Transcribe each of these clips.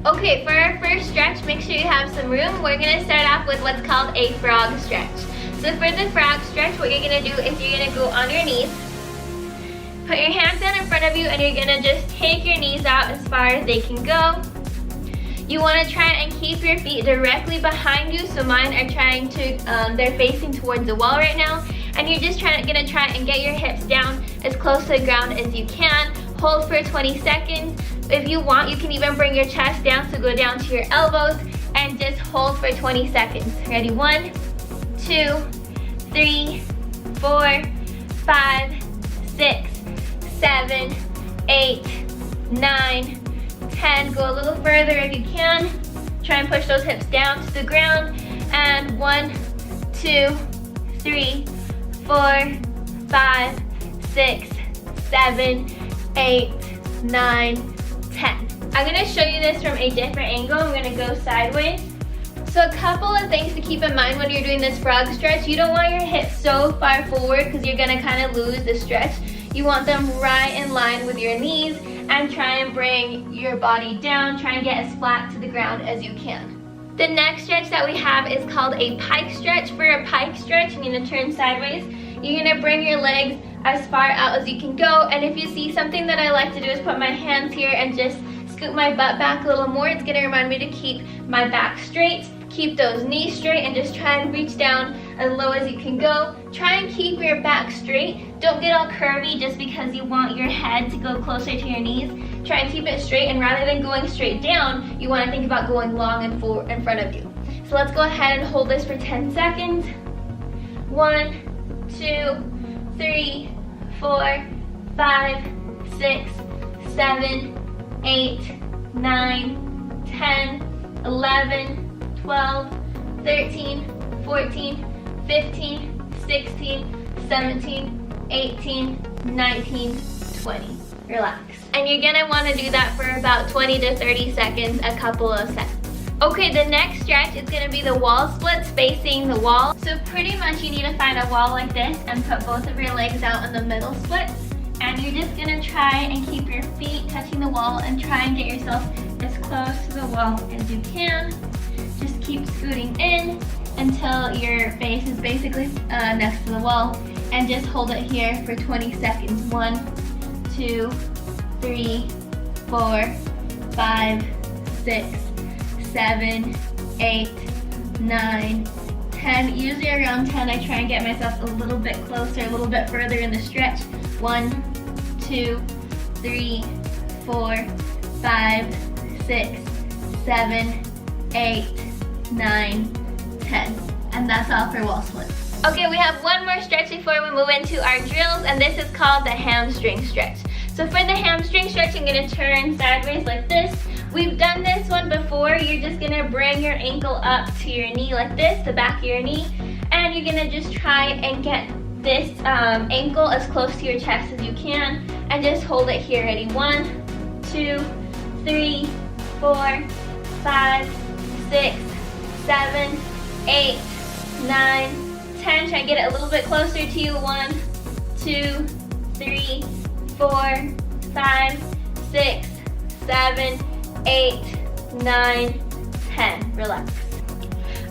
Okay, for our first stretch, make sure you have some room. We're gonna start off with what's called a frog stretch. So for the frog stretch, what you're gonna do is you're gonna go on your knees, put your hands down in front of you, and you're gonna just take your knees out as far as they can go. You wanna try and keep your feet directly behind you. So mine are trying to, they're facing towards the wall right now. And you're just gonna try and get your hips down as close to the ground as you can. Hold for 20 seconds. If you want, you can even bring your chest down, so go down to your elbows and just hold for 20 seconds. Ready? 1, 2, 3, 4, 5, 6, 7, 8, 9, 10. Go a little further if you can. Try and push those hips down to the ground. And 1, 2, 3, 4, 5, 6, 7, 8, 9, 10. I'm gonna show you this from a different angle. I'm gonna go sideways. So a couple of things to keep in mind when you're doing this frog stretch. You don't want your hips so far forward because you're gonna kind of lose the stretch. You want them right in line with your knees, and try and bring your body down. Try and get as flat to the ground as you can. The next stretch that we have is called a pike stretch. For a pike stretch, you're gonna turn sideways. You're gonna bring your legs as far out as you can go. And if you see, something that I like to do is put my hands here and just scoot my butt back a little more. It's gonna remind me to keep my back straight, keep those knees straight, and just try and reach down as low as you can go. Try and keep your back straight. Don't get all curvy just because you want your head to go closer to your knees. Try and keep it straight, and rather than going straight down, you want to think about going long and forward in front of you. So let's go ahead and hold this for 10 seconds. 1, 2, 3, 4, 5, 6, 7, 8, 9, 10, 11, 12, 13, 14, 15, 16, 17, 18, 19, 20. Relax. And you're gonna wanna do that for about 20 to 30 seconds, a couple of sets. Okay, the next stretch is gonna be the wall splits facing the wall. So pretty much you need to find a wall like this and put both of your legs out in the middle splits. And you're just gonna try and keep your feet touching the wall and try and get yourself as close to the wall as you can. Just keep scooting in until your face is basically next to the wall, and just hold it here for 20 seconds. 1, 2, 3, 4, 5, 6, 7, 8, 9, 10. Usually around 10, I try and get myself a little bit closer, a little bit further in the stretch. 1, 2, 3, 4, 5, 6, 7, 8, 9, 10. And that's all for wall splits. Okay, we have one more stretch before we move into our drills, and this is called the hamstring stretch. So for the hamstring stretch, I'm gonna turn sideways like this. We've done this one before. You're just gonna bring your ankle up to your knee like this, the back of your knee, and you're gonna just try and get this ankle as close to your chest as you can, and just hold it here. Ready? 1, 2, 3, 4, 5, 6, 7, 8, 9, 10. Try and get it a little bit closer to you. 1, 2, 3, 4, 5, 6, 7, 8, 9, 10. Relax.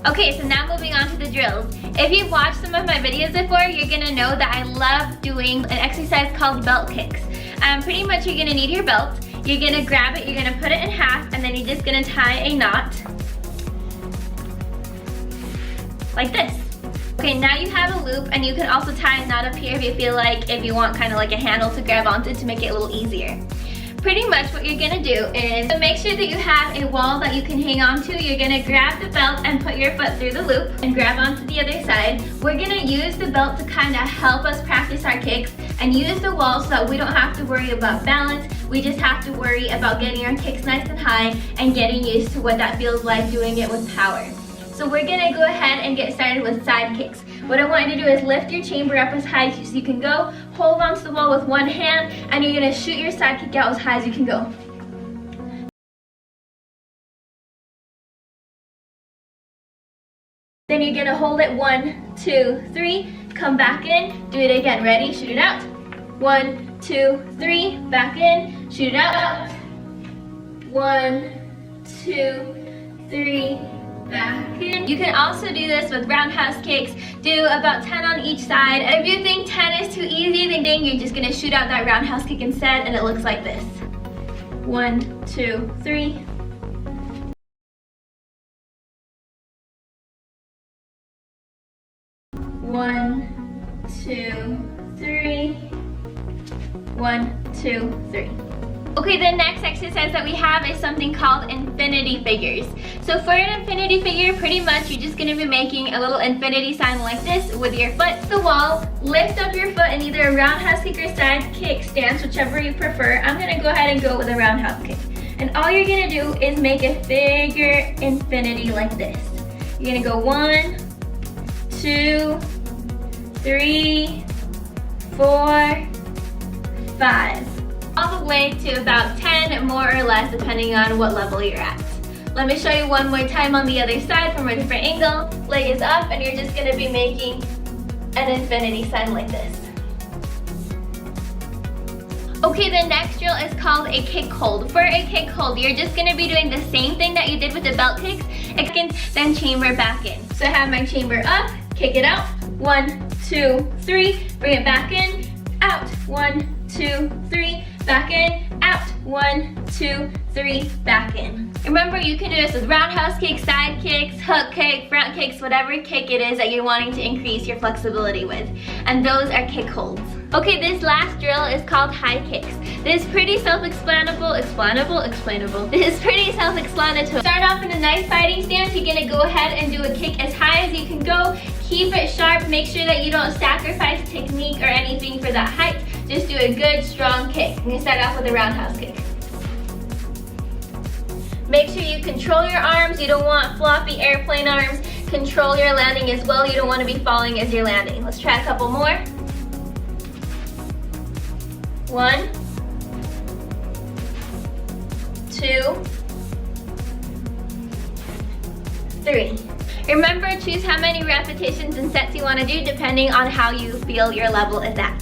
Okay, so now moving on to the drills. If you've watched some of my videos before, you're gonna know that I love doing an exercise called belt kicks. Pretty much you're gonna need your belt. You're gonna grab it, you're gonna put it in half, and then you're just gonna tie a knot. Like this. Okay, now you have a loop, and you can also tie a knot up here if you feel like, if you want kind of like a handle to grab onto to make it a little easier. Pretty much what you're gonna do is, to make sure that you have a wall that you can hang on to, you're gonna grab the belt and put your foot through the loop and grab onto the other side. We're gonna use the belt to kind of help us practice our kicks and use the wall so that we don't have to worry about balance. We just have to worry about getting our kicks nice and high and getting used to what that feels like doing it with power. So we're gonna go ahead and get started with side kicks. What I want you to do is lift your chamber up as high as you can go, hold onto the wall with one hand, and you're gonna shoot your side kick out as high as you can go. Then you're gonna hold it 1, 2, 3, come back in, do it again. Ready? Shoot it out. 1, 2, 3, back in, shoot it out. 1, 2, 3, back in. You can also do this with roundhouse kicks. Do about 10 on each side. If you think 10 is too easy, then you're just gonna shoot out that roundhouse kick instead, and it looks like this. 1, 2, 3. One, 2, 3. 1, 2, 3. Okay, the next exercise that we have is something called infinity figures. So for an infinity figure, pretty much you're just gonna be making a little infinity sign like this with your foot to the wall. Lift up your foot in either a roundhouse kick or side kick stance, whichever you prefer. I'm gonna go ahead and go with a roundhouse kick. And all you're gonna do is make a figure infinity like this. You're gonna go 1, 2, 3, 4, 5. All the way to about 10, more or less, depending on what level you're at. Let me show you one more time on the other side from a different angle. Leg is up, and you're just gonna be making an infinity sign like this. Okay, the next drill is called a kick hold. For a kick hold, you're just gonna be doing the same thing that you did with the belt kicks, then chamber back in. So I have my chamber up, kick it out, 1, 2, 3, bring it back in, out, 1, 2, 3, back in, out, 1, 2, 3, back in. Remember, you can do this with roundhouse kicks, side kicks, hook kick, front kicks, whatever kick it is that you're wanting to increase your flexibility with. And those are kick holds. Okay, this last drill is called high kicks. This is pretty self-explanatory. This is pretty self-explanatory. Start off in a nice fighting stance. You're gonna go ahead and do a kick as high as you can go. Keep it sharp. Make sure that you don't sacrifice technique or anything for that height. Just do a good, strong kick. I'm gonna start off with a roundhouse kick. Make sure you control your arms. You don't want floppy airplane arms. Control your landing as well. You don't want to be falling as you're landing. Let's try a couple more. 1, 2, 3. Remember, choose how many repetitions and sets you want to do depending on how you feel your level is at.